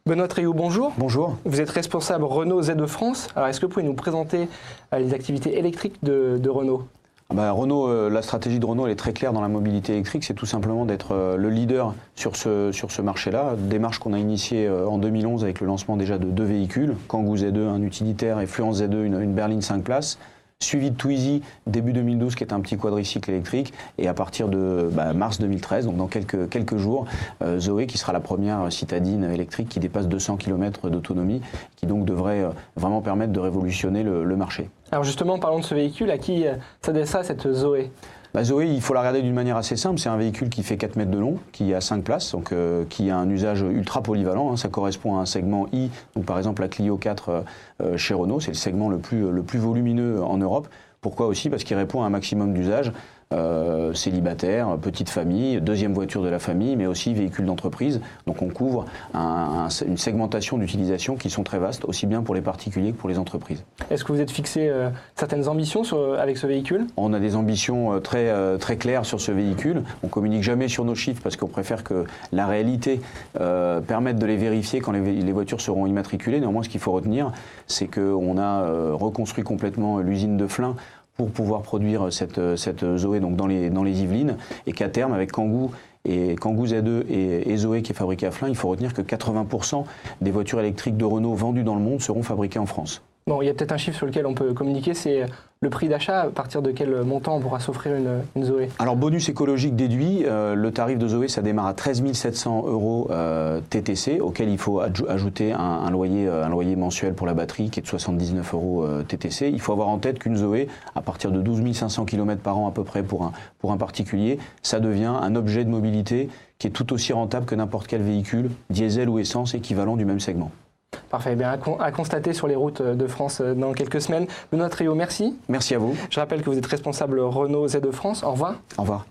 Benoît Tréhioux, bonjour. Bonjour. Vous êtes responsable Renault Z de France. Alors, est-ce que vous pouvez nous présenter les activités électriques de Renault ? Renault, la stratégie de Renault, elle est très claire dans la mobilité électrique, c'est tout simplement d'être le leader sur ce marché-là. Démarche qu'on a initiée en 2011 avec le lancement déjà de 2 véhicules, Kangoo Z2, un utilitaire, et Fluence Z2, une berline 5 places. Suivi de Twizy début 2012 qui est un petit quadricycle électrique, et à partir de mars 2013, donc dans quelques jours, Zoé qui sera la première citadine électrique qui dépasse 200 km d'autonomie, qui donc devrait vraiment permettre de révolutionner le marché. Alors justement, parlons de ce véhicule, à qui s'adresse cette Zoé ? Zoé, il faut la regarder d'une manière assez simple. C'est un véhicule qui fait 4 mètres de long, qui a 5 places, donc qui a un usage ultra polyvalent. Ça correspond à un segment I, donc par exemple la Clio 4 chez Renault, c'est le segment le plus volumineux en Europe. Pourquoi aussi ? Parce qu'il répond à un maximum d'usages. Célibataire, petite famille, deuxième voiture de la famille, mais aussi véhicule d'entreprise. Donc on couvre une segmentation d'utilisation qui sont très vastes, aussi bien pour les particuliers que pour les entreprises. Est-ce que vous êtes fixé certaines ambitions avec ce véhicule ? On a des ambitions très claires sur ce véhicule. On ne communique jamais sur nos chiffres parce qu'on préfère que la réalité permette de les vérifier quand les voitures seront immatriculées. Néanmoins, ce qu'il faut retenir, c'est qu'on a reconstruit complètement l'usine de Flins pour pouvoir produire cette Zoé donc dans les Yvelines, et qu'à terme, avec Kangoo Z2 et Zoé qui est fabriquée à Flins, il faut retenir que 80% des voitures électriques de Renault vendues dans le monde seront fabriquées en France. Bon, il y a peut-être un chiffre sur lequel on peut communiquer, c'est le prix d'achat. À partir de quel montant on pourra s'offrir une Zoé ? Alors, bonus écologique déduit, le tarif de Zoé, ça démarre à 13 700 € TTC, auquel il faut ajouter un loyer mensuel pour la batterie qui est de 79 € TTC. Il faut avoir en tête qu'une Zoé, à partir de 12 500 km par an à peu près pour un particulier, ça devient un objet de mobilité qui est tout aussi rentable que n'importe quel véhicule, diesel ou essence, équivalent du même segment. Parfait, bien à constater sur les routes de France dans quelques semaines. Benoît Tréhioux, merci. Merci à vous. Je rappelle que vous êtes responsable Renault Z de France. Au revoir. Au revoir.